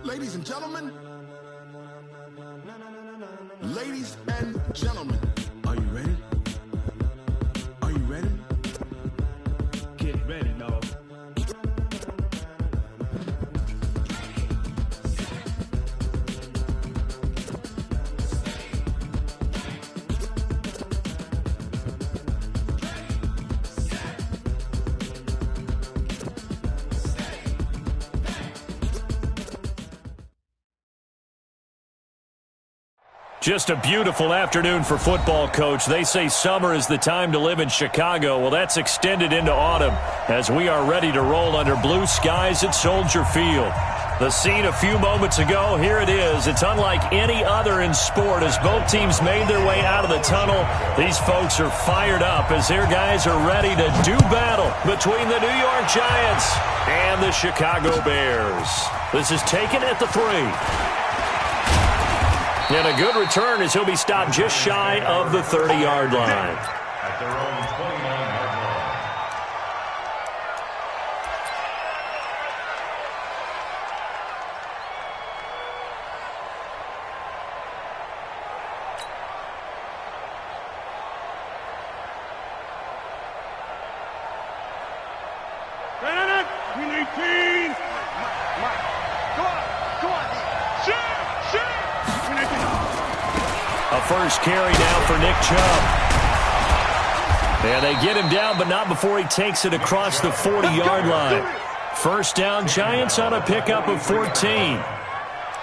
Ladies and gentlemen, ladies and gentlemen, are you ready? Are you ready? Get ready, dog. Just a beautiful afternoon for football, Coach. They say summer is the time to live in Chicago. Well, that's extended into autumn as we are ready to roll under blue skies at Soldier Field. The scene a few moments ago, here it is. It's unlike any other in sport as both teams made their way out of the tunnel. These folks are fired up as their guys are ready to do battle between the New York Giants and the Chicago Bears. This is taken at the 3. And a good return as he'll be stopped just shy of the 30-yard line. At their own 29-yard line. A first carry down for Nick Chubb. And they get him down, but not before he takes it across the 40-yard line. First down, Giants on a pickup of 14.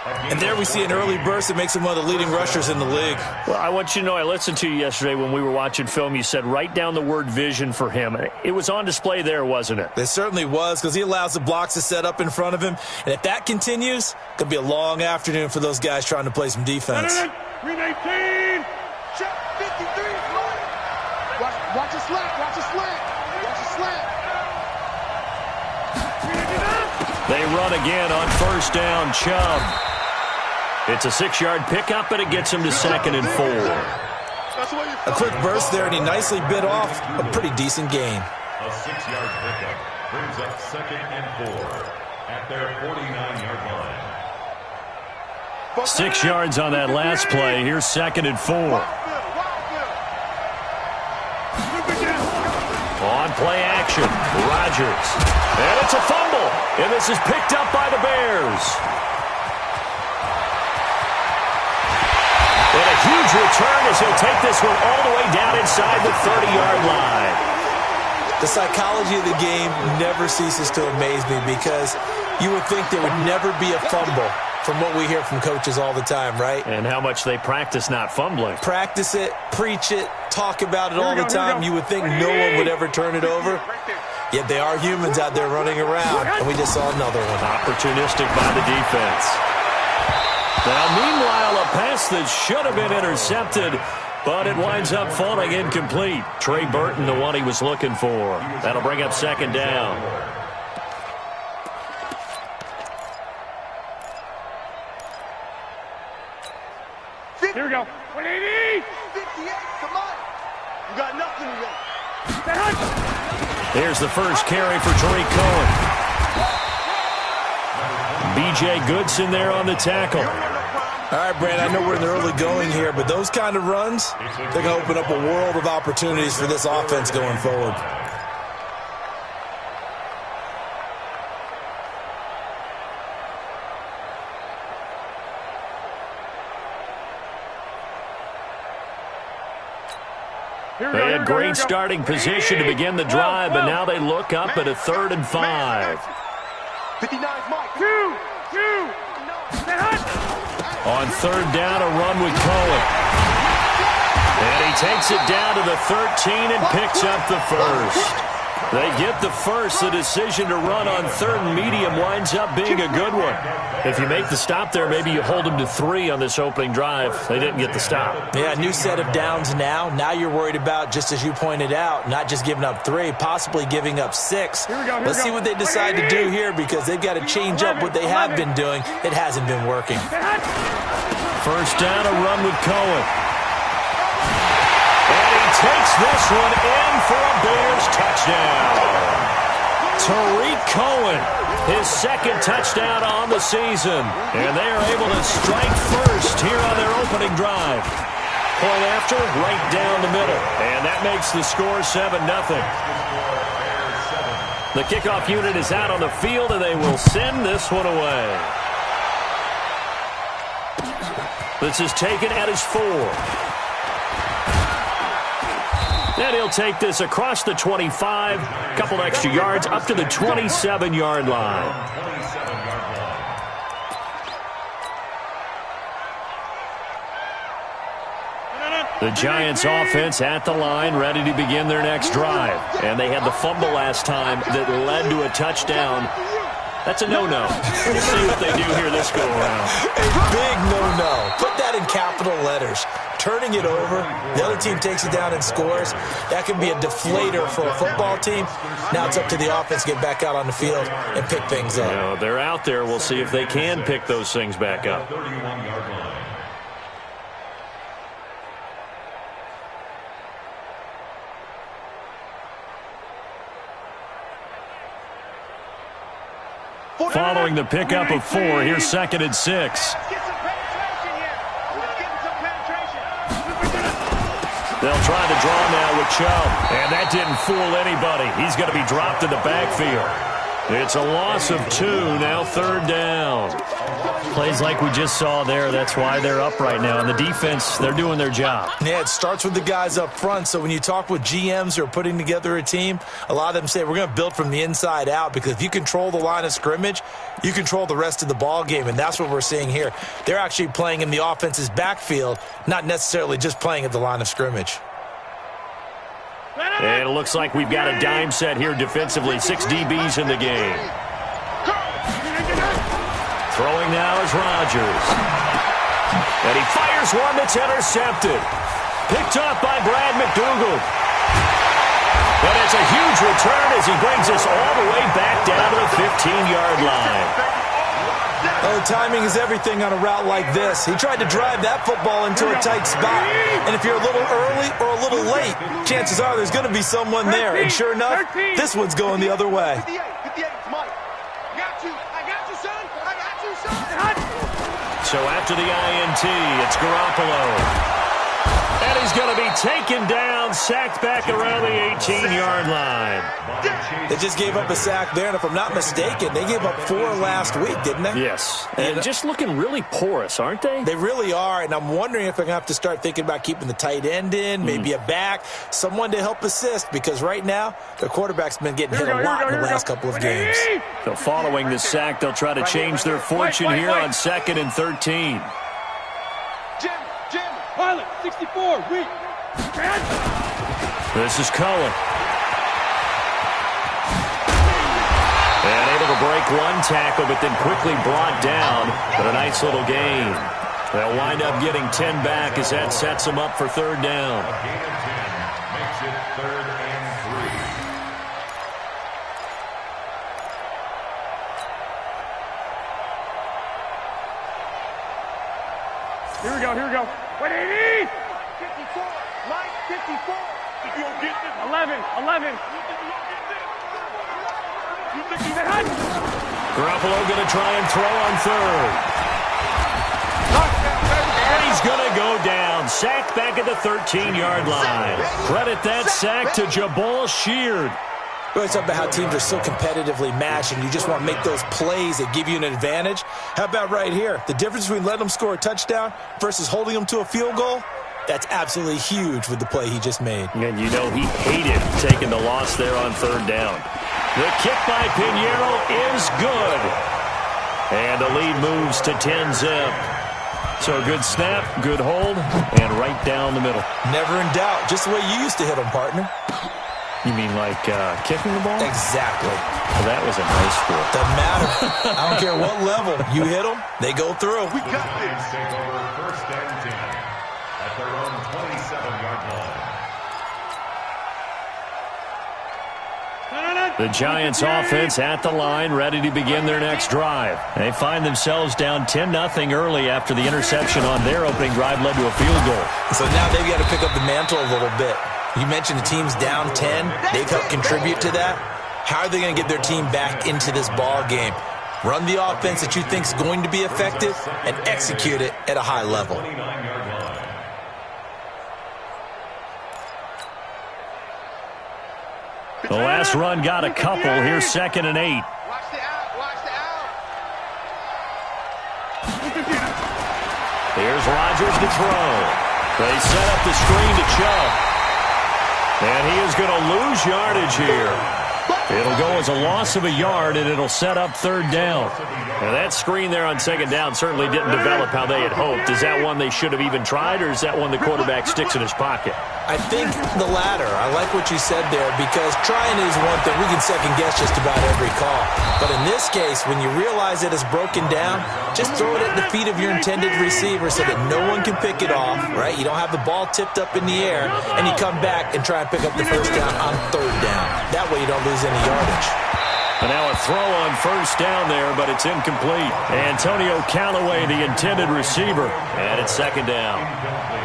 And there we see an early burst that makes him one of the leading rushers in the league. Well, I want you to know, I listened to you yesterday when we were watching film. You said write down the word vision for him. It was on display there, wasn't it? It certainly was, because he allows the blocks to set up in front of him. And if that continues, it could be a long afternoon for those guys trying to play some defense. 319. Check 53. Watch a slant. Watch a slant. Watch a slant. They run again on first down. Chubb. It's a 6-yard pickup, and it gets him to 2nd and 4. A quick burst there, and he nicely bit off a pretty decent gain. A 6-yard pickup brings up 2nd and 4 at their 49-yard line. 6 yards on that last play. Here's 2nd and 4. On play action, Rodgers. And it's a fumble. And this is picked up by the Bears. And a huge return as he'll take this one all the way down inside the 30-yard line. The psychology of the game never ceases to amaze me, because you would think there would never be a fumble from what we hear from coaches all the time, right? And how much they practice not fumbling. Practice it, preach it, talk about it all the time. You would think no one would ever turn it over. Yet they are humans out there running around, and we just saw another one. Opportunistic by the defense. Now, meanwhile, a pass that should have been intercepted, but it winds up falling incomplete. Trey Burton, the one he was looking for. That'll bring up 2nd down. Here we go. 180. 58. Come on. You got nothing to Here's the first carry for Tariq Cohen. B.J. Goodson there on the tackle. All right, Brand, I know we're in the early going here, but those kind of runs, they're going to open up a world of opportunities for this offense going forward. They had great starting position to begin the drive, but now they look up at a 3rd and 5. 59's Mike. 2. On 3rd down, a run with Cohen. And he takes it down to the 13 and picks up the first. They get the first. The decision to run on 3rd and medium winds up being a good one. If you make the stop there, maybe you hold them to 3 on this opening drive. They didn't get the stop. Yeah, new set of downs now. Now you're worried about, just as you pointed out, not just giving up 3, possibly giving up 6. Let's see what they decide to do here, because they've got to change up what they have been doing. It hasn't been working. First down, a run with Cohen. And he takes this one in for a Bears touchdown. Tariq Cohen, his second touchdown on the season. And they are able to strike first here on their opening drive. Point after, right down the middle. And that makes the score 7-0. The kickoff unit is out on the field, and they will send this one away. This is taken at his 4. And he'll take this across the 25, a couple extra yards, up to the 27-yard line. The Giants offense at the line, ready to begin their next drive. And they had the fumble last time that led to a touchdown. That's a no-no. We'll see what they do here this go-around. A big no-no. Put that in capital letters. Turning it over, the other team takes it down and scores. That can be a deflator for a football team. Now it's up to the offense to get back out on the field and pick things up. You know, they're out there. We'll see if they can pick those things back up. 31-yard line. Following the pickup of 4, here's 2nd and 6. They'll try to draw now with Chubb. And that didn't fool anybody. He's going to be dropped in the backfield. It's a loss of 2, now 3rd down. Plays like we just saw there, that's why they're up right now. And the defense, they're doing their job. Yeah, it starts with the guys up front. So when you talk with GMs who are putting together a team, a lot of them say we're going to build from the inside out, because if you control the line of scrimmage, you control the rest of the ball game, and that's what we're seeing here. They're actually playing in the offense's backfield, not necessarily just playing at the line of scrimmage. And it looks like we've got a dime set here defensively. 6 DBs in the game. Throwing now is Rodgers. And he fires one that's intercepted. Picked up by Brad McDougal. And it's a huge return as he brings us all the way back down to the 15-yard line. Oh, timing is everything on a route like this. He tried to drive that football into a tight spot. And if you're a little early or a little late, chances are there's going to be someone there. And sure enough, this one's going the other way. So after the INT, it's Garoppolo. And he's going to be taken down, sacked back around the 18-yard line. They just gave up a sack there, and if I'm not mistaken, they gave up 4 last week, didn't they? Yes, and just looking really porous, aren't they? They really are, and I'm wondering if they're going to have to start thinking about keeping the tight end in, maybe a back, someone to help assist, because right now, their quarterback's been getting hit a lot in the last couple of games. So following the sack, they'll try to change their fortune here on 2nd and 13. Pilot, 64, weak. This is Cohen. And able to break one tackle, but then quickly brought down. But a nice little gain. They'll wind up getting 10 back as that sets them up for 3rd down. A gain of 10 makes it 3rd and 3. Here we go. 180! 54, Mike, 54. If you don't get this, 11. You think he's ahead? Garoppolo going to try and throw on 3rd. And he's going to go down. Sacked back at the 13-yard line. Credit that sack to Jabal Sheard. We always talk about how teams are so competitively matched, and you just want to make those plays that give you an advantage. How about right here? The difference between letting them score a touchdown versus holding them to a field goal, that's absolutely huge with the play he just made. And you know he hated taking the loss there on 3rd down. The kick by Pinheiro is good. And the lead moves to 10-zip. So a good snap, good hold, and right down the middle. Never in doubt. Just the way you used to hit them, partner. You mean like kicking the ball? Exactly. Well, that was a nice score. Doesn't matter. I don't care what level. You hit them, they go through. We got this. Take over 1st and 10 at their own 27-yard line. The Giants offense at the line, ready to begin their next drive. They find themselves down 10-0 early after the interception on their opening drive led to a field goal. So now they've got to pick up the mantle a little bit. You mentioned the team's down 10. They've helped contribute to that. How are they going to get their team back into this ball game? Run the offense that you think is going to be effective and execute it at a high level. The last run got a couple. Here's 2nd and 8. Watch the out. Watch the out. Here's Rodgers to throw. They set up the screen to Chubb. And he is going to lose yardage here. It'll go as a loss of a yard, and it'll set up 3rd down. Now, that screen there on 2nd down certainly didn't develop how they had hoped. Is that one they should have even tried, or is that one the quarterback sticks in his pocket? I think the latter. I like what you said there, because trying is one thing. We can second-guess just about every call. But in this case, when you realize it is broken down, just throw it at the feet of your intended receiver so that no one can pick it off, right? You don't have the ball tipped up in the air, and you come back and try and pick up the 1st down on 3rd down. That way you don't lose any yardage. And now a throw on 1st down there, but it's incomplete. Antonio Callaway, the intended receiver, and it's 2nd down.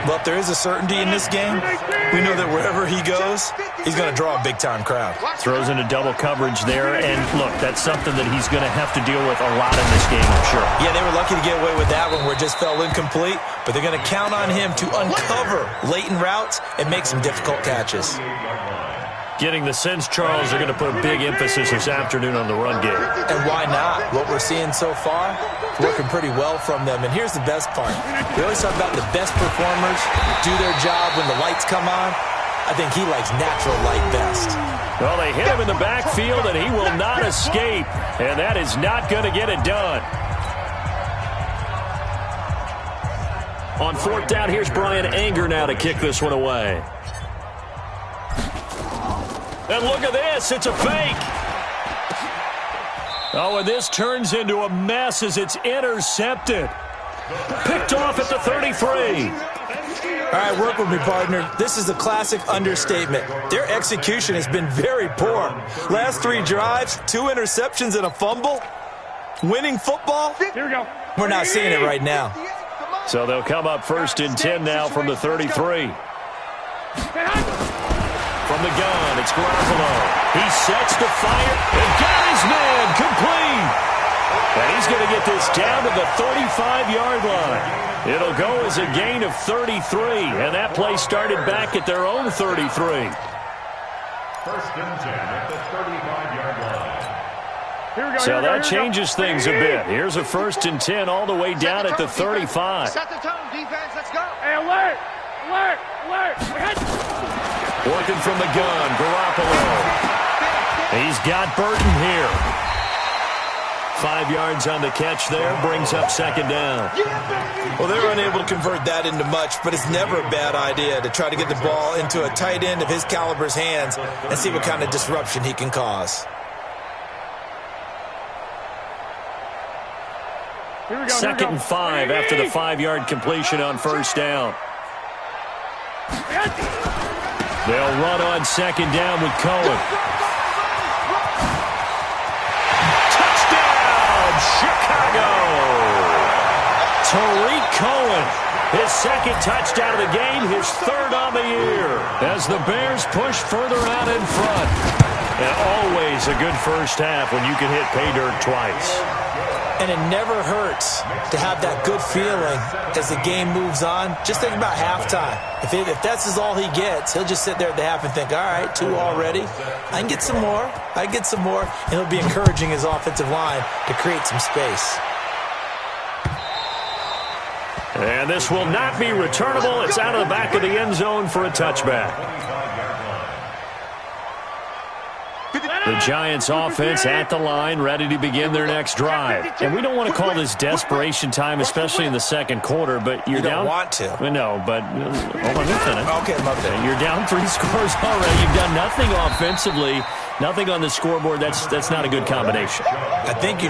Well, if there is a certainty in this game, we know that wherever he goes, he's going to draw a big-time crowd. Throws into double coverage there, and look, that's something that he's going to have to deal with a lot in this game, I'm sure. Yeah, they were lucky to get away with that one where it just fell incomplete, but they're going to count on him to uncover latent routes and make some difficult catches. Getting the sense, Charles, they're going to put a big emphasis this afternoon on the run game. And why not? What we're seeing so far, working pretty well from them. And here's the best part. We always talk about the best performers do their job when the lights come on. I think he likes natural light best. Well, they hit him in the backfield, and he will not escape. And that is not going to get it done. On 4th down, here's Brian Anger now to kick this one away. And look at this, it's a fake. Oh, and this turns into a mess as it's intercepted. Picked off at the 33. All right, work with me, partner. This is a classic understatement. Their execution has been very poor. Last 3 drives, 2 interceptions and a fumble. Winning football? Here we go. We're not seeing it right now. So they'll come up 1st and 10 now from the 33. From the gun, it's Garoppolo. He sets to fire and got his man complete. And he's going to get this down to the 35-yard line. It'll go as a gain of 33, and that play started back at their own 33. 1st and 10 at the 35-yard line. Here we go. So that changes things a bit. Here's a 1st and 10 all the way down at the 35. Set the tone, defense. Let's go. Hey, alert! Alert! Alert! Working from the gun, Garoppolo. He's got Burton here. 5 yards on the catch there, brings up 2nd down. Well, they were unable to convert that into much, but it's never a bad idea to try to get the ball into a tight end of his caliber's hands and see what kind of disruption he can cause. Here we go. 2nd and 5 after the 5-yard completion on 1st down. They'll run on 2nd down with Cohen. Touchdown, Chicago! Tariq Cohen, his 2nd touchdown of the game, his 3rd on the year, as the Bears push further out in front. And always a good first half when you can hit pay dirt twice. And it never hurts to have that good feeling as the game moves on. Just think about halftime. If that's all he gets, he'll just sit there at the half and think, all right, 2 already. I can get some more. I can get some more. And he'll be encouraging his offensive line to create some space. And this will not be returnable. It's out of the back of the end zone for a touchback. The Giants offense at the line, ready to begin their next drive. And we don't want to call this desperation time, especially in the 2nd quarter, but you're down. You don't want to. No, but hold on a minute. Okay, my bad. You're down 3 scores already. You've done nothing offensively, nothing on the scoreboard. That's not a good combination. I think you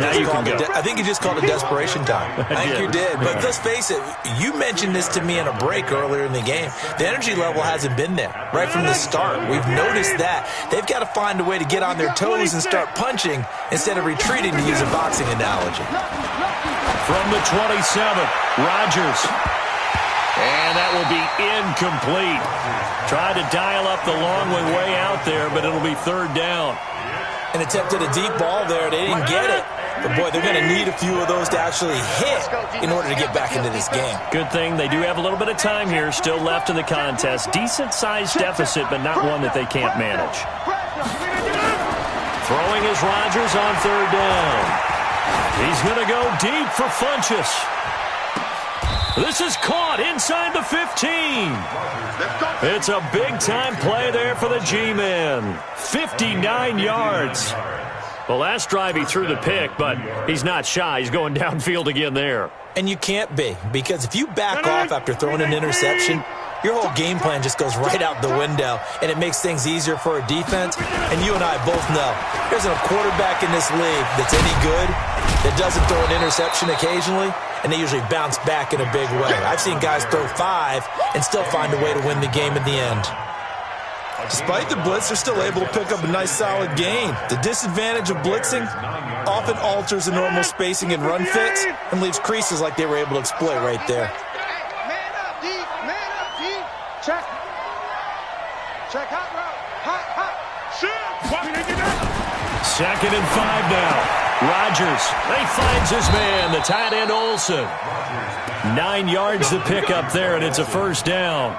just called it desperation time. I think you did. But let's face it, you mentioned this to me in a break earlier in the game. The energy level hasn't been there right from the start. We've noticed that. They've got to find a way to get on their toes and start punching instead of retreating, to use a boxing analogy. From the 27, Rodgers. And that will be incomplete. Tried to dial up the long one way out there, but it'll be 3rd down. and attempted a deep ball there. They didn't get it. But, boy, they're going to need a few of those to actually hit in order to get back into this game. Good thing they do have a little bit of time here still left in the contest. Decent-sized deficit, but not one that they can't manage. Throwing is Rodgers on third down. He's going to go deep for Funchess. This is caught inside the 15. It's a big-time play there for the G-men. 59 yards. The last drive he threw the pick, but he's not shy. He's going downfield again there. And you can't be, because if you back off after throwing an interception, your whole game plan just goes right out the window, and it makes things easier for a defense. And you and I both know there's a quarterback in this league that's any good that doesn't throw an interception occasionally, and they usually bounce back in a big way. I've seen guys throw 5 and still find a way to win the game in the end. Despite the blitz, they're still able to pick up a nice solid gain. The disadvantage of blitzing often alters the normal spacing and run fits and leaves creases like they were able to exploit right there. Man up, D. Man up, D. Check. Check hot route. Hot. Second and 5 now. Rodgers, he finds his man, the tight end Olsen. 9 yards to pick up there, and it's a first down.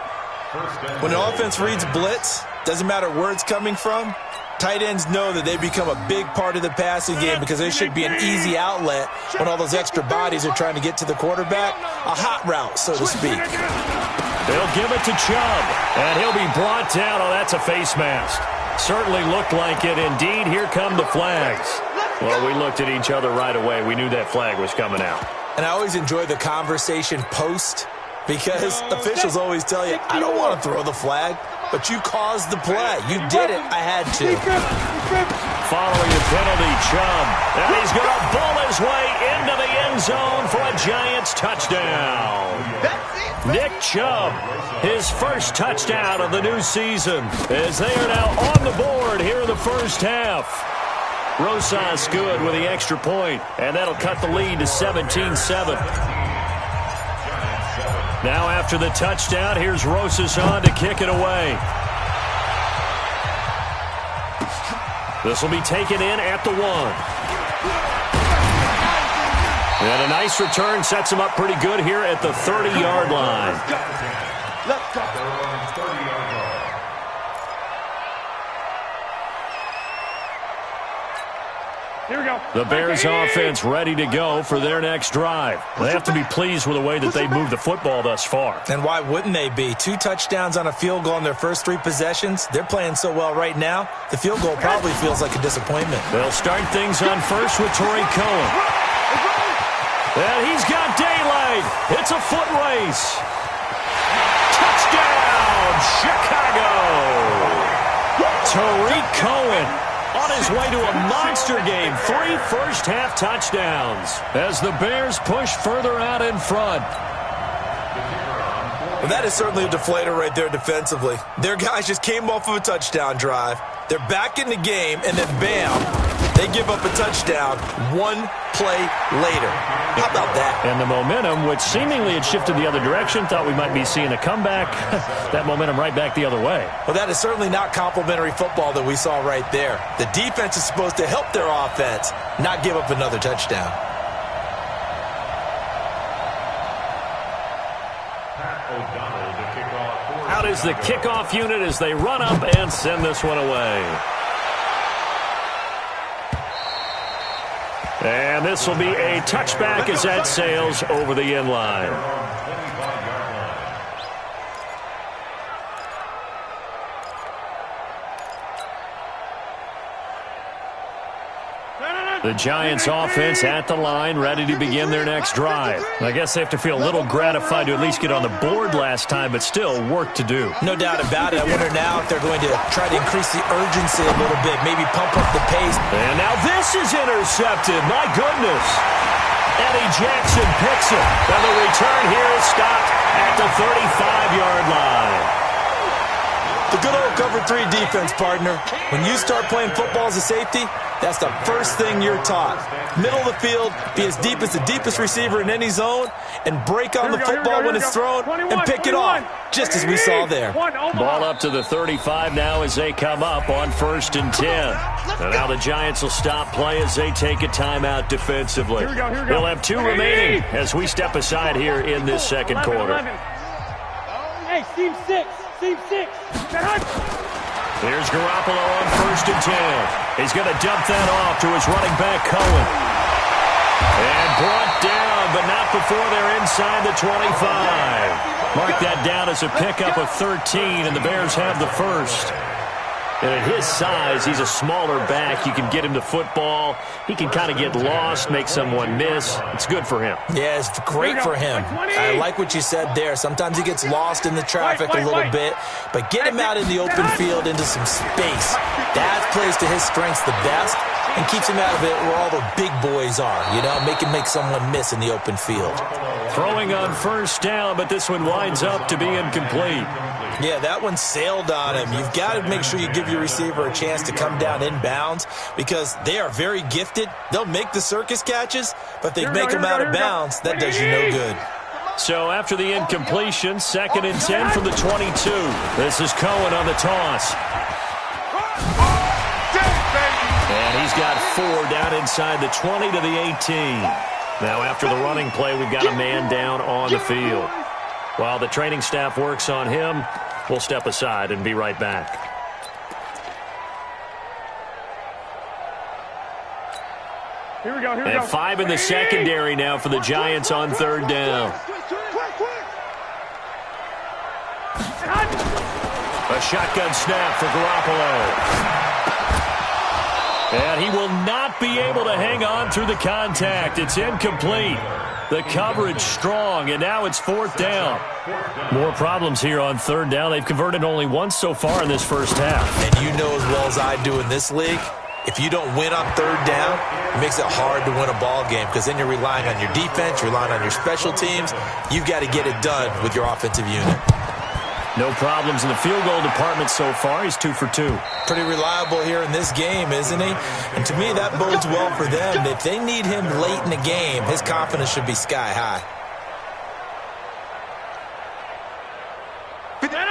When an offense reads blitz, doesn't matter where it's coming from, tight ends know that they become a big part of the passing game because they should be an easy outlet when all those extra bodies are trying to get to the quarterback. A hot route, so to speak. They'll give it to Chubb, and he'll be brought down. Oh, that's a face mask. Certainly looked like it. Indeed, here come the flags. Well, we looked at each other right away. We knew that flag was coming out. And I always enjoy the conversation post, because officials always tell you, I don't want to throw the flag, but you caused the play. You did it. I had to. Following the penalty, Chubb. And he's going to bull his way into the end zone for a Giants touchdown. Nick Chubb, his first touchdown of the new season, as they are now on the board here in the first half. Rosas good with the extra point, and that'll cut the lead to 17-7. Now after the touchdown, here's Rosas on to kick it away. This will be taken in at the 1. And a nice return sets him up pretty good here at the 30-yard line. Let's go. Here we go. The Bears offense ready to go for their next drive. They have to be pleased with the way that they moved the football thus far. And why wouldn't they be? 2 touchdowns on a field goal in their first 3 possessions. They're playing so well right now, the field goal probably feels like a disappointment. They'll start things on first with Torrey Cohen. And he's got daylight. It's a foot race. Touchdown, Chicago. Tariq Cohen on his way to a monster game. 3 first-half touchdowns as the Bears push further out in front. Well, that is certainly a deflator right there defensively. Their guys just came off of a touchdown drive. They're back in the game, and then bam, they give up a touchdown 1 play later. How about that? And the momentum, which seemingly had shifted the other direction, thought we might be seeing a comeback. That momentum right back the other way. Well, that is certainly not complimentary football that we saw right there. The defense is supposed to help their offense, not give up another touchdown. Out is the kickoff unit as they run up and send this one away. And this will be a touchback as that sails over the end line. The Giants offense at the line, ready to begin their next drive. I guess they have to feel a little gratified to at least get on the board last time, but still work to do. No doubt about it. I wonder now if they're going to try to increase the urgency a little bit, maybe pump up the pace. And now this is intercepted. My goodness. Eddie Jackson picks it. And the return here is stopped at the 35-yard line. The Good old cover 3 defense, partner. When you start playing football as a safety, that's the first thing you're taught. Middle of the field, be as deep as the deepest receiver in any zone, and break on the football when it's thrown and pick it off, just as we saw there. Ball up to the 35 now as they come up on 1st and 10. And now the Giants will stop play as they take a timeout defensively. They'll have 2 remaining as we step aside here in this second quarter. Hey, team 6. Team 6. Here's Garoppolo on 1st and 10. He's going to dump that off to his running back, Cohen. And brought down, but not before they're inside the 25. Mark that down as a pickup of 13, and the Bears have the first. And at his size, he's a smaller back. You can get him the football. He can kind of get lost, make someone miss. It's good for him. Yeah, it's great for him. I like what you said there. Sometimes he gets lost in the traffic a little bit, but get him out in the open field into some space. That plays to his strengths the best and keeps him out of it where all the big boys are, you know, make him make someone miss in the open field. Throwing on 1st down, but this one winds up to be incomplete. Yeah, that one sailed on him. You've got to make sure you give your receiver a chance to come down inbounds because they are very gifted. They'll make the circus catches, but they make them out of bounds. That does you no good. So after the incompletion, 2nd and 10 from the 22. This is Cohen on the toss. And he's got 4 down inside the 20 to the 18. Now after the running play, we've got a man down on the field. While the training staff works on him, we'll step aside and be right back. Here we go. And 5 in the secondary now for the Giants on 3rd down. A shotgun snap for Garoppolo. And he will not be able to hang on through the contact. It's incomplete. The coverage strong, and now it's 4th down. More problems here on 3rd down. They've converted only once so far in this first half. And you know as well as I do in this league, if you don't win on 3rd down, it makes it hard to win a ball game because then you're relying on your defense, you're relying on your special teams. You've got to get it done with your offensive unit. No problems in the field goal department so far. He's 2 for 2. Pretty reliable here in this game, isn't he? And to me, that bodes well for them. If they need him late in the game, his confidence should be sky high.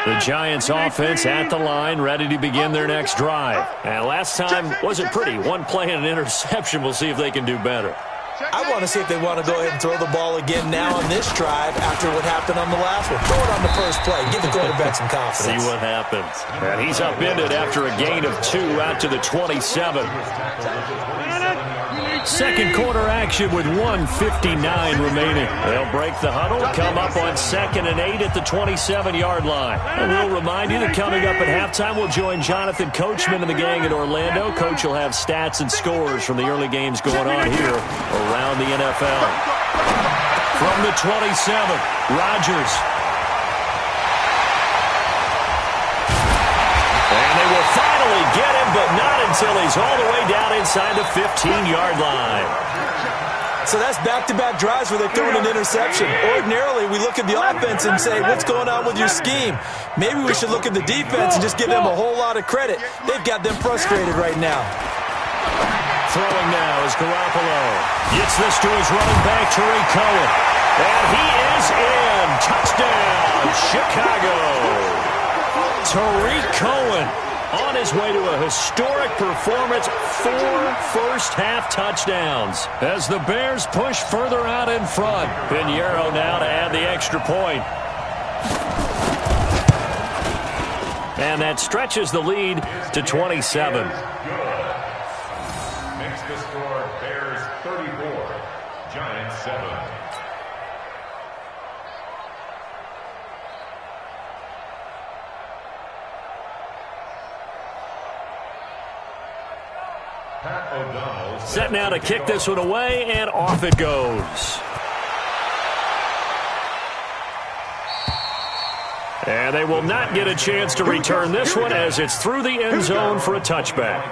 The Giants offense at the line, ready to begin their next drive. And last time wasn't pretty. 1 play and an interception. We'll see if they can do better. I want to see if they want to go ahead and throw the ball again now on this drive after what happened on the last one. Throw it on the first play. Give the quarterback some confidence. See what happens. And he's upended after a gain of 2 out to the 27. Second quarter action with 1:59 remaining. They'll break the huddle, come up on 2nd and 8 at the 27-yard line. And we'll remind you that coming up at halftime, we'll join Jonathan Coachman and the gang in Orlando. Coach will have stats and scores from the early games going on here around the NFL. From the 27, Rodgers. And they will finally get him, but not until he's all the way down inside the 15-yard line. So that's back-to-back drives where they're throwing an interception. Ordinarily, we look at the offense and say, what's going on with your scheme? Maybe we should look at the defense and just give them a whole lot of credit. They've got them frustrated right now. Throwing now is Garoppolo. Gets this to his running back, Tariq Cohen. And he is in. Touchdown, Chicago. Tariq Cohen on his way to a historic performance, 4 first-half touchdowns. As the Bears push further out in front. Pinheiro now to add the extra point. And that stretches the lead to 27. Makes the score Bears 34, Giants 7. Set now to kick this one away, and off it goes. And they will not get a chance to return this one as it's through the end zone for a touchback.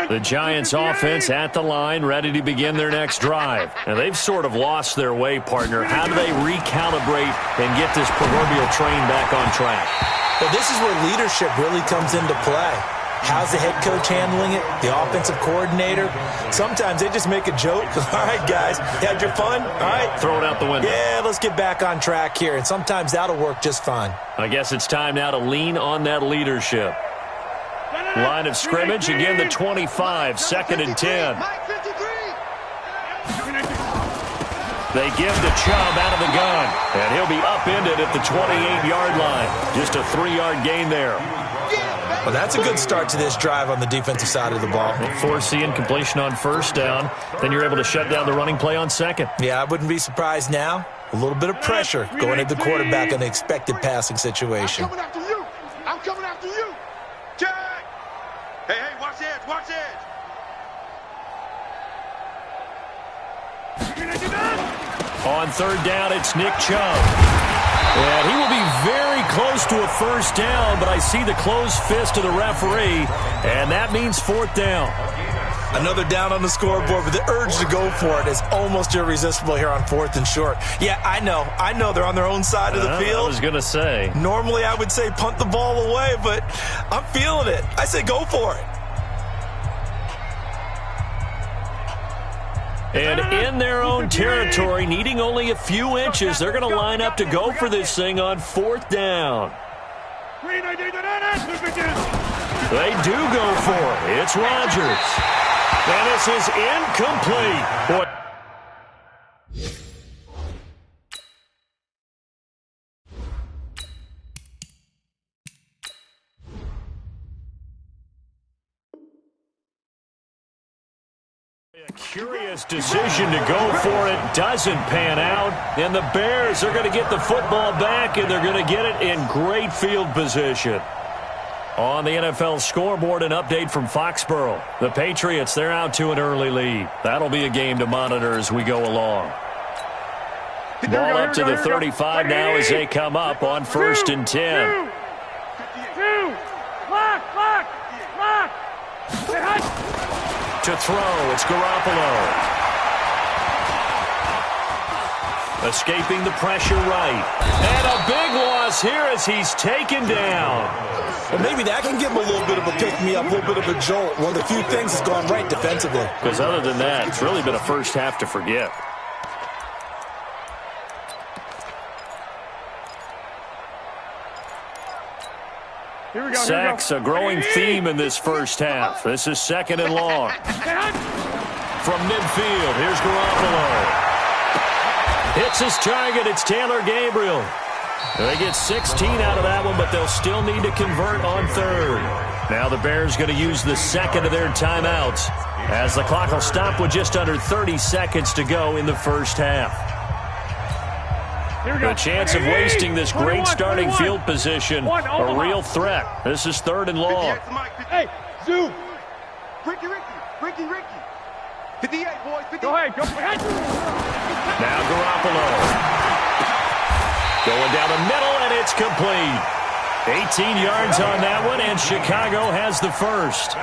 The Giants offense at the line, ready to begin their next drive. And they've sort of lost their way, partner. How do they recalibrate and get this proverbial train back on track? Well, this is where leadership really comes into play. How's the head coach handling it? The offensive coordinator? Sometimes they just make a joke. All right, guys, you had your fun? All right. Throw it out the window. Yeah, let's get back on track here. And sometimes that'll work just fine. I guess it's time now to lean on that leadership. Line of scrimmage, again the 25, 2nd and 10. They give to Chubb out of the gun, and he'll be upended at the 28-yard line. Just a 3-yard gain there. Well, that's a good start to this drive on the defensive side of the ball. Force the incompletion on 1st down. Then you're able to shut down the running play on 2nd. Yeah, I wouldn't be surprised now. A little bit of pressure going at the quarterback in the expected passing situation. I'm coming after you. I'm coming after you. Jack! Hey, watch the edge, watch the edge. On 3rd down, it's Nick Chubb. And he will be very close to a 1st down, but I see the closed fist of the referee, and that means 4th down. Another down on the scoreboard, but the urge to go for it is almost irresistible here on 4th and short. Yeah, I know they're on their own side of the field. I was going to say. Normally I would say punt the ball away, but I'm feeling it. I say go for it. And in their own territory, needing only a few inches, they're going to line up to go for this thing on 4th down. They do go for it. It's Rodgers. And this is incomplete. Boy. A curious decision to go for it doesn't pan out, and the Bears are going to get the football back, and they're going to get it in great field position. On the NFL scoreboard, an update from Foxborough. The Patriots, they're out to an early lead. That'll be a game to monitor as we go along. Ball up to the 35 now as they come up on 1st and 10. To throw, it's Garoppolo. Escaping the pressure right. And a big loss here as he's taken down. Well, maybe that can give him a little bit of a pick-me-up, a little bit of a jolt. One of the few things that's gone right defensively. Because other than that, it's really been a first half to forget. Sacks, a growing theme in this first half. This is 2nd and long. From midfield, here's Garoppolo. Hits his target. It's Taylor Gabriel. They get 16 out of that one, but they'll still need to convert on 3rd. Now the Bears going to use the 2nd of their timeouts as the clock will stop with just under 30 seconds to go in the first half. The chance of wasting this great starting field position, a real threat. This is 3rd and long. Hey, zoom. Ricky. 58, boys. 58. Go ahead. Now Garoppolo. Going down the middle, and it's complete. 18 yards on that one, and Chicago has the first.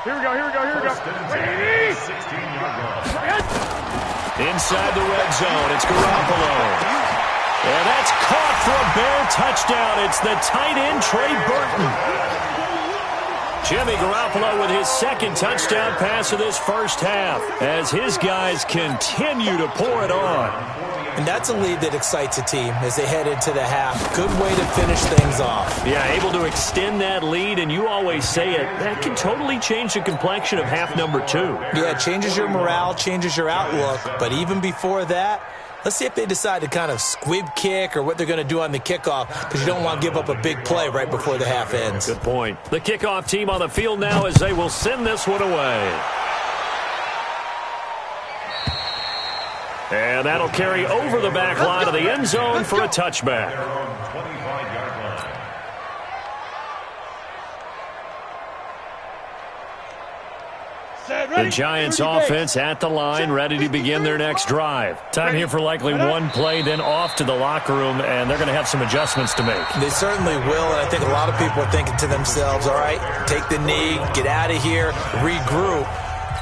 Here we go. Inside the red zone, it's Garoppolo. And that's caught for a Bear touchdown. It's the tight end, Trey Burton. Jimmy Garoppolo with his 2nd touchdown pass of this first half as his guys continue to pour it on. And that's a lead that excites a team as they head into the half. Good way to finish things off. Yeah, able to extend that lead, and you always say it, that can totally change the complexion of half number 2. Yeah, it changes your morale, changes your outlook, but even before that, let's see if they decide to kind of squib kick or what they're going to do on the kickoff, because you don't want to give up a big play right before the half ends. Good point. The kickoff team on the field now as they will send this one away. And that'll carry over the back line of the end zone for a touchback. The Giants offense at the line, ready to begin their next drive. Time here for likely one play, then off to the locker room, and they're going to have some adjustments to make. They certainly will, and I think a lot of people are thinking to themselves, all right, take the knee, get out of here, regroup.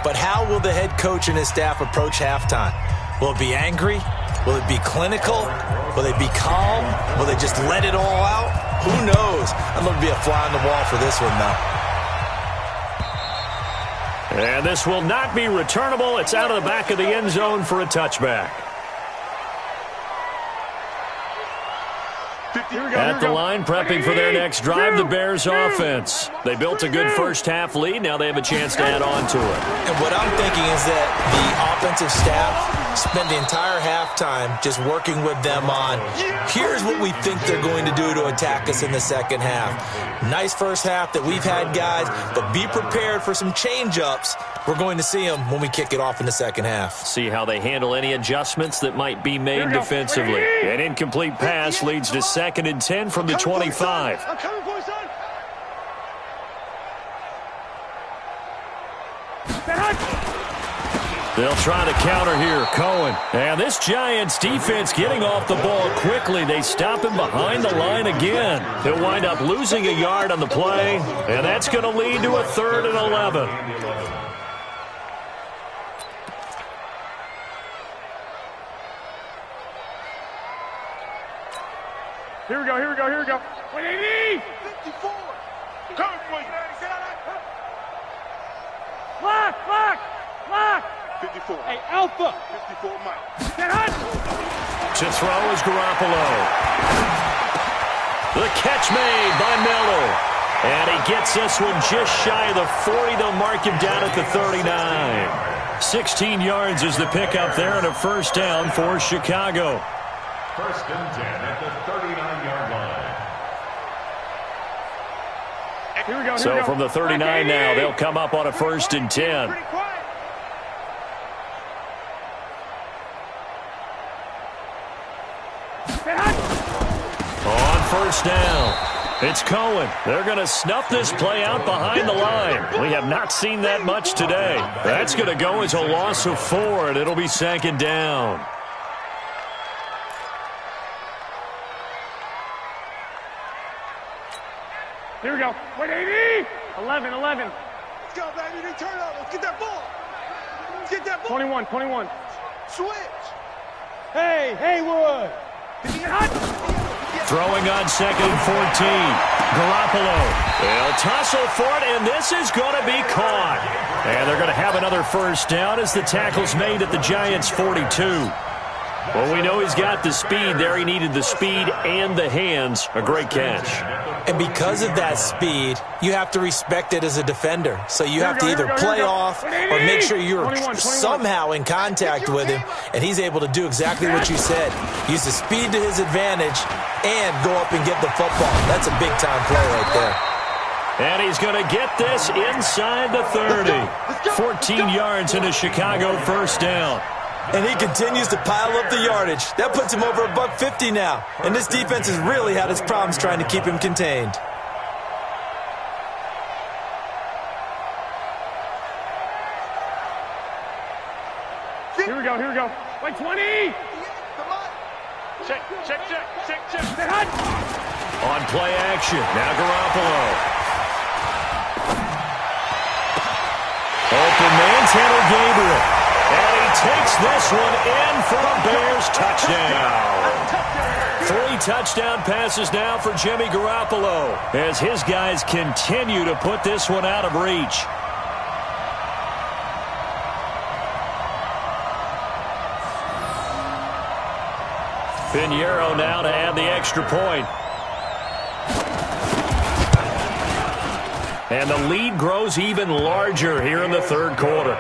But how will the head coach and his staff approach halftime? Will it be angry? Will it be clinical? Will they be calm? Will they just let it all out? Who knows? I'd love to be a fly on the wall for this one, though. And this will not be returnable. It's out of the back of the end zone for a touchback. At the line, prepping for their next drive, the Bears offense. They built a good first-half lead. Now they have a chance to add on to it. And what I'm thinking is that the offensive staff spent the entire halftime just working with them on, here's what we think they're going to do to attack us in the second half. Nice first half that we've had, guys, but be prepared for some change-ups. We're going to see them when we kick it off in the second half. See how they handle any adjustments that might be made defensively. An incomplete pass leads to 2nd and 10 from the 25. I'm coming for you, son. They'll try to counter here. Cohen. And this Giants defense getting off the ball quickly. They stop him behind the line again. He'll wind up losing a yard on the play, and that's going to lead to a 3rd and 11. Here we go, here we go, here we go. Wait, 80! 54. Coming for you. Lock, lock, lock. 54. Hey, Alpha. 54, Mike. Get hot. To throw is Garoppolo. The catch made by Miller. And he gets this one just shy of the 40. They'll mark him down at the 39. 16 yards is the pickup there and a first down for Chicago. 1st and 10 at the 39-yard line. Here we go, here So we go. from the 39 now, they'll come up on a 1st and 10. Pretty quiet. On 1st down, it's Cohen. They're going to snuff this play out behind the line. We have not seen that much today. That's going to go as a loss of 4, and it'll be 2nd down. Here we go. Wait, 80! 11, 11. Let's go, baby. They turn up. Let's get that ball. Let's get that ball. 21, 21. Switch. Hey, Haywood. Get hot. Throwing on 2nd and 14. Garoppolo. They'll tussle for it, and this is going to be caught. And they're going to have another first down as the tackle's made at the Giants' 42. Well, we know he's got the speed there. He needed the speed and the hands. A great catch. And because of that speed, you have to respect it as a defender. So you have to either play off or make sure you're somehow in contact with him, and he's able to do exactly what you said. Use the speed to his advantage and go up and get the football. That's a big-time play right there. And he's going to get this inside the 30. 14 yards into Chicago first down. And he continues to pile up the yardage. That puts him over $150 now. And this defense has really had its problems trying to keep him contained. Here we go, here we go. Wait, 20! Check. Get hot. On play action, now Garoppolo. Open man's handle Gabriel. And he takes this one in for a Bears touchdown. 3 touchdown passes now for Jimmy Garoppolo as his guys continue to put this one out of reach. Pinheiro now to add the extra point. And the lead grows even larger here in the 3rd quarter.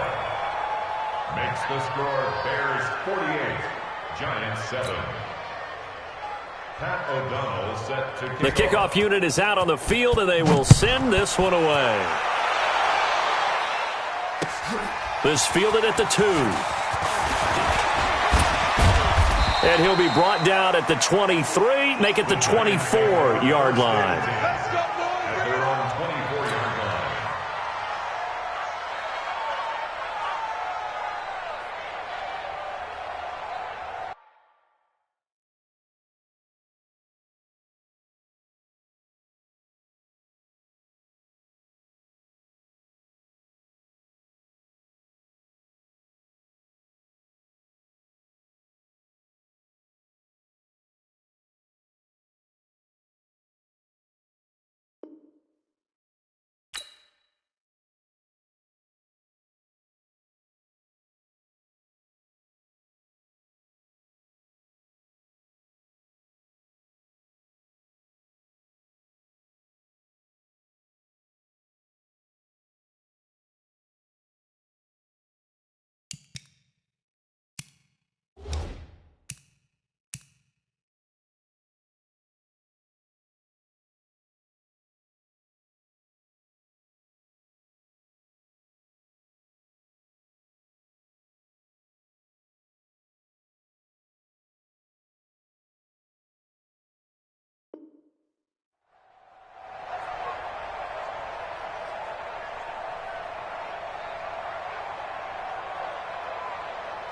Makes the score Bears 48, Giants 7. Pat O'Donnell set to The kickoff unit is out on the field, and they will send this one away. This fielded at the 2. And he'll be brought down at the 23, make it the 24-yard line. Let's go, boys. at their own 24-yard line.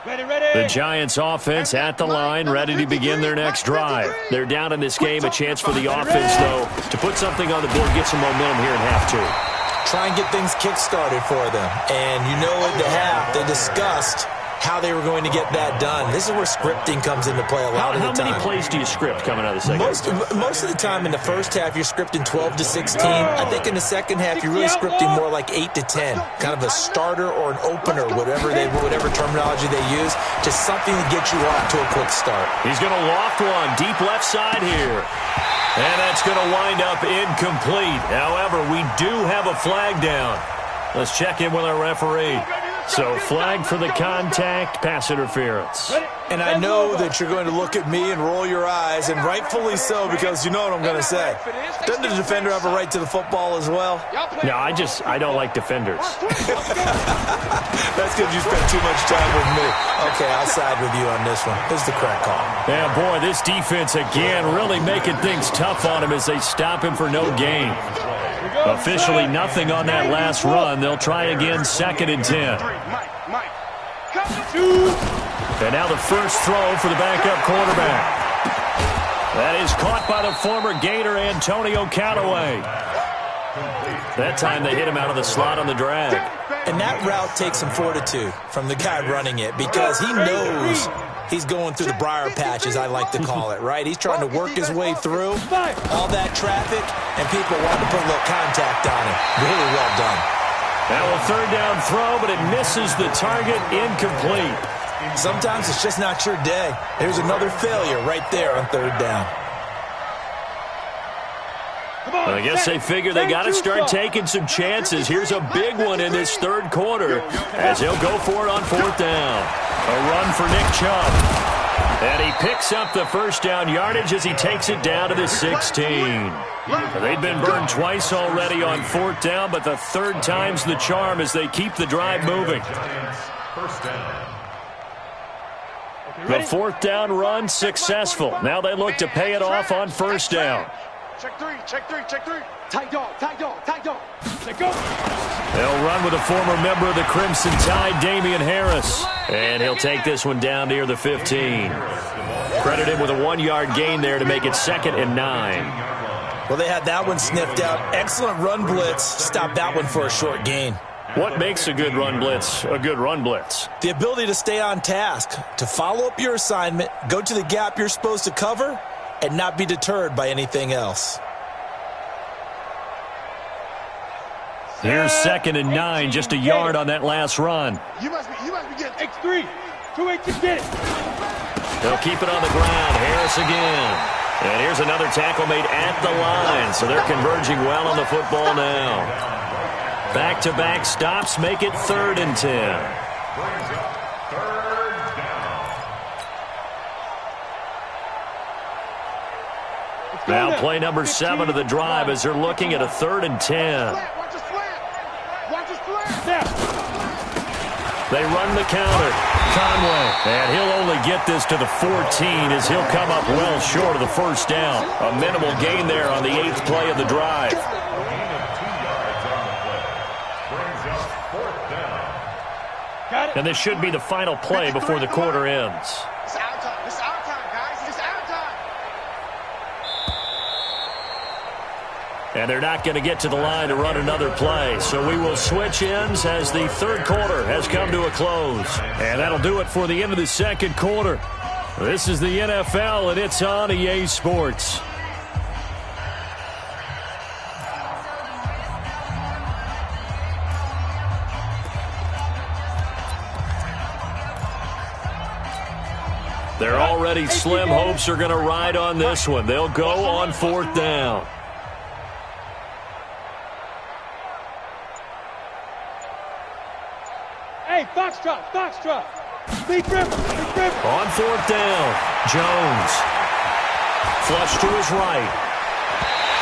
The Giants offense at the line, ready to begin their next drive. They're down in this game. A chance for the offense, though, to put something on the board, get some momentum here in half two. Try and get things kick-started for them. And you know at the half, they discussed how they were going to get that done. This is where scripting comes into play a lot of the time. How many plays do you script coming out of the second half? Most of the time in the first half, you're scripting 12 to 16. I think in the second half, you're really scripting more like 8 to 10. Kind of a starter or an opener, whatever terminology they use. Just something to get you off to a quick start. He's going to loft one deep left side here. And that's going to wind up incomplete. However, we do have a flag down. Let's check in with our referee. So, flag for the contact, pass interference. And I know that you're going to look at me and roll your eyes, and rightfully so, because you know what I'm going to say. Doesn't the defender have a right to the football as well? No, I don't like defenders. That's because you spent too much time with me. Okay, I'll side with you on this one. This is the correct call. Yeah, boy, this defense again really making things tough on him as they stop him for no gain. Officially nothing on that last run. They'll try again, 2nd and 10. And now the first throw for the backup quarterback. That is caught by the former Gator, Antonio Callaway. That time they hit him out of the slot on the drag. And that route takes some fortitude from the guy running it because he knows he's going through the briar patch, as I like to call it, right? He's trying to work his way through all that traffic, and people want to put a little contact on him. Really well done. Now a 3rd down throw, but it misses the target, incomplete. Sometimes it's just not your day. There's another failure right there on 3rd down. Well, I guess they figure they got to start taking some chances. Here's a big one in this 3rd quarter as he'll go for it on 4th down. A run for Nick Chubb. And he picks up the first down yardage as he takes it down to the 16. They've been burned twice already on 4th down, but the 3rd time's the charm as they keep the drive moving. The 4th down run successful. Now they look to pay it off on 1st down. Check three. Tight dog. Let go. They'll run with a former member of the Crimson Tide, Damian Harris. And he'll take this one down near the 15. Credit him with a 1-yard gain there to make it 2nd and 9. Well, they had that one sniffed out. Excellent run blitz. Stop that one for a short gain. What makes a good run blitz a good run blitz? The ability to stay on task, to follow up your assignment, go to the gap you're supposed to cover, and not be deterred by anything else. Here's 2nd and 9, just a yard on that last run. You must be getting X3. 2-8 to get it. They'll keep it on the ground. Harris again. And here's another tackle made at the line, so they're converging well on the football now. Back-to-back stops make it 3rd and 10. Now play number 7 of the drive as they're looking at a 3rd and 10. They run the counter. Conway. And he'll only get this to the 14 as he'll come up well short of the 1st down. A minimal gain there on the 8th play of the drive. And this should be the final play before the quarter ends. It's our time. It's our time, guys. It's our time. And they're not going to get to the line to run another play. So we will switch ends as the 3rd quarter has come to a close. And that'll do it for the end of the 2nd quarter. This is the NFL, and it's on EA Sports. Their already slim hopes are going to ride on this one. They'll go on 4th down. Hey, Foxtrot. Big River. On 4th down, Jones. Flush to his right.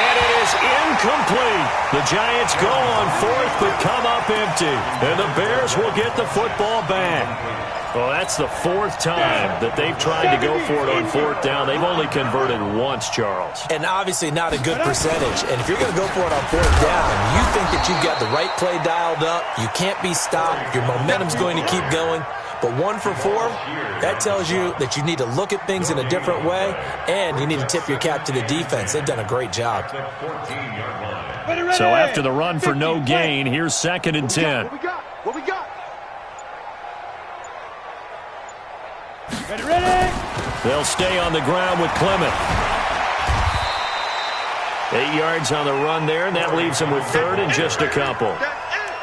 And it is incomplete. The Giants go on 4th but come up empty. And the Bears will get the football back. Well, that's the 4th time that they've tried to go for it on 4th down. They've only converted once, Charles. And obviously not a good percentage. And if you're going to go for it on 4th down, you think that you've got the right play dialed up. You can't be stopped. Your momentum's going to keep going. But 1 for 4, that tells you that you need to look at things in a different way, and you need to tip your cap to the defense. They've done a great job. So after the run for no gain, here's 2nd and 10. What we got? What we got? Ready. They'll stay on the ground with Clement. 8 yards on the run there, and that leaves them with 3rd and just a couple.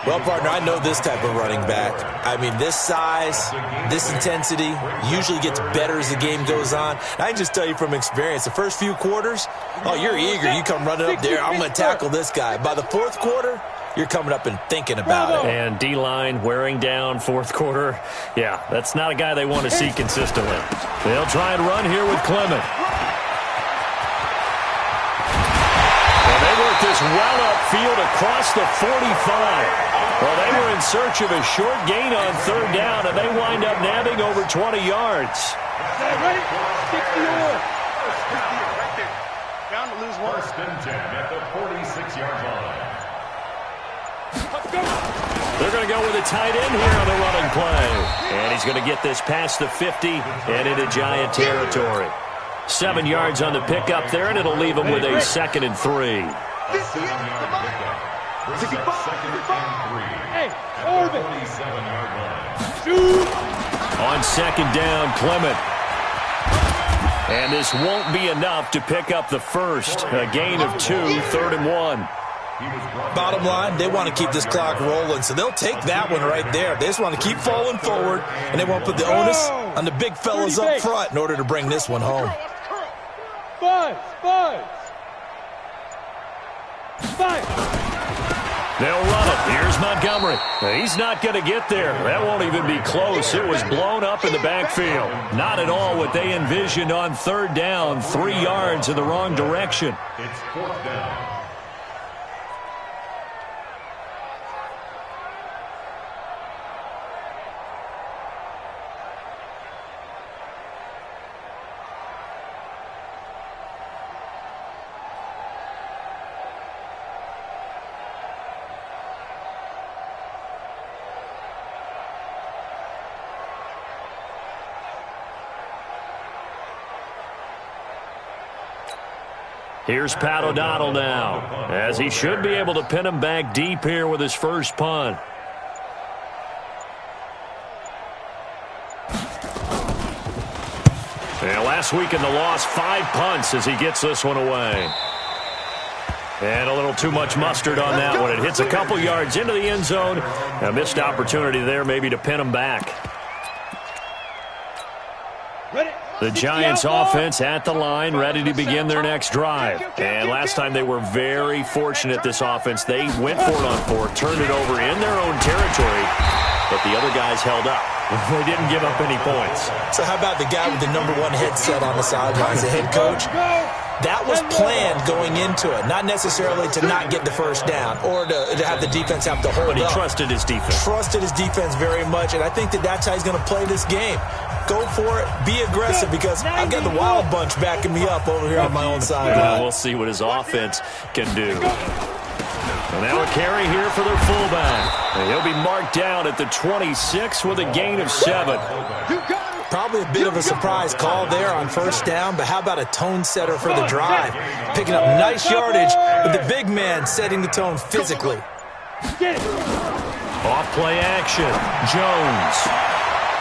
Well, partner, I know this type of running back. I mean, this size, this intensity usually gets better as the game goes on. And I can just tell you from experience, the first few quarters, oh, you're eager. You come running up there, I'm going to tackle this guy. By the 4th quarter, you're coming up and thinking about it. And D-line wearing down 4th quarter. Yeah, that's not a guy they want to see consistently. They'll try and run here with Clement. And they work this well upfield across the 45. Well, they were in search of a short gain on 3rd down, and they wind up nabbing over 20 yards. Ready? 60 yards. Down to lose 1. 1st and 10 at the 46-yard line. They're going to go with a tight end here on the running play. And he's going to get this past the 50 and into Giant territory. 7 yards on the pickup there, and it'll leave him with a 2nd and 3. This is Brings up 2nd and 3. Hey, at Orbit. the 47-yard line. Shoot. On 2nd down, Clement. And this won't be enough to pick up the first. A gain of 2, 3rd and 1. Bottom line, they want to keep this clock rolling, so they'll take that one right there. They just want to keep falling forward, and they won't put the onus on the big fellas up front in order to bring this one home. Five. They'll run it. Here's Montgomery. He's not going to get there. That won't even be close. It was blown up in the backfield. Not at all what they envisioned on 3rd down. 3 yards in the wrong direction. It's 4th down. Here's Pat O'Donnell now, as he should be able to pin him back deep here with his first punt. And last week in the loss, 5 punts as he gets this one away. And a little too much mustard on that one. It hits a couple yards into the end zone. A missed opportunity there maybe to pin him back. The Giants offense at the line, ready to begin their next drive. And last time they were very fortunate, this offense. They went for it on 4, turned it over in their own territory, but the other guys held up. They didn't give up any points. So how about the guy with the #1 headset on the sidelines, the head coach? That was planned going into it, not necessarily to not get the first down or to have the defense have to hold But he up. trusted his defense. Trusted his defense very much, and I think that's how he's going to play this game. Go for it. Be aggressive, because I've got the wild bunch backing me up over here on my own side. We'll see what his offense can do. And now a carry here for their fullback. And he'll be marked down at the 26 with a gain of 7. Probably a bit of a surprise call there on 1st down, but how about a tone setter for the drive? Picking up nice yardage with the big man setting the tone physically. Off play action. Jones.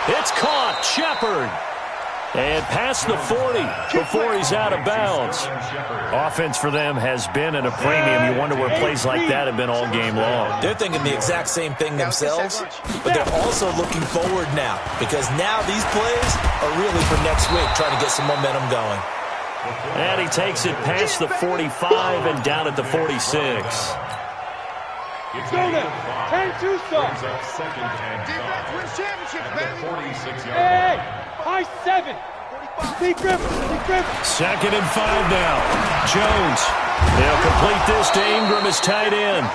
It's caught. Shepard. And past the 40 before he's out of bounds. Offense for them has been at a premium. You wonder where plays like that have been all game long. They're thinking the exact same thing themselves, but they're also looking forward now, because now these plays are really for next week, trying to get some momentum going. And he takes it past the 45 and down at the 46. Go there. 10-2 stop. Brings up 2nd and 5. Defense wins championships, baby. 46-yard Hey, line. high 7. Steve Griffin. 2nd and 5 now. Jones. They'll complete this to Ingram as tight end.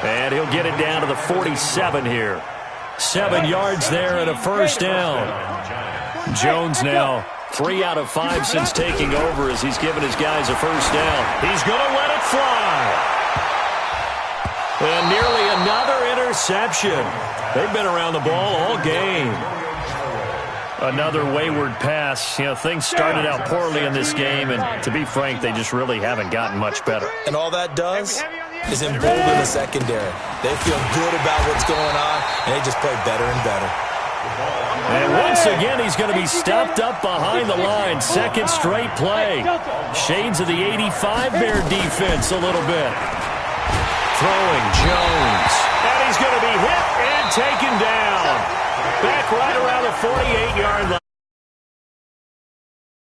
And he'll get it down to the 47 here. 7 yards there and a first down. Jones now 3 out of 5 since taking over as he's given his guys a first down. He's going to let it fly. And nearly another interception. They've been around the ball all game. Another wayward pass. You know, things started out poorly in this game, and to be frank, they just really haven't gotten much better. And all that does is embolden the secondary. They feel good about what's going on, and they just play better and better. And once again, he's going to be stopped up behind the line. Second straight play. Shades of the 85 Bear defense a little bit. Throwing Jones. And he's going to be hit and taken down. Back right around the 48-yard line.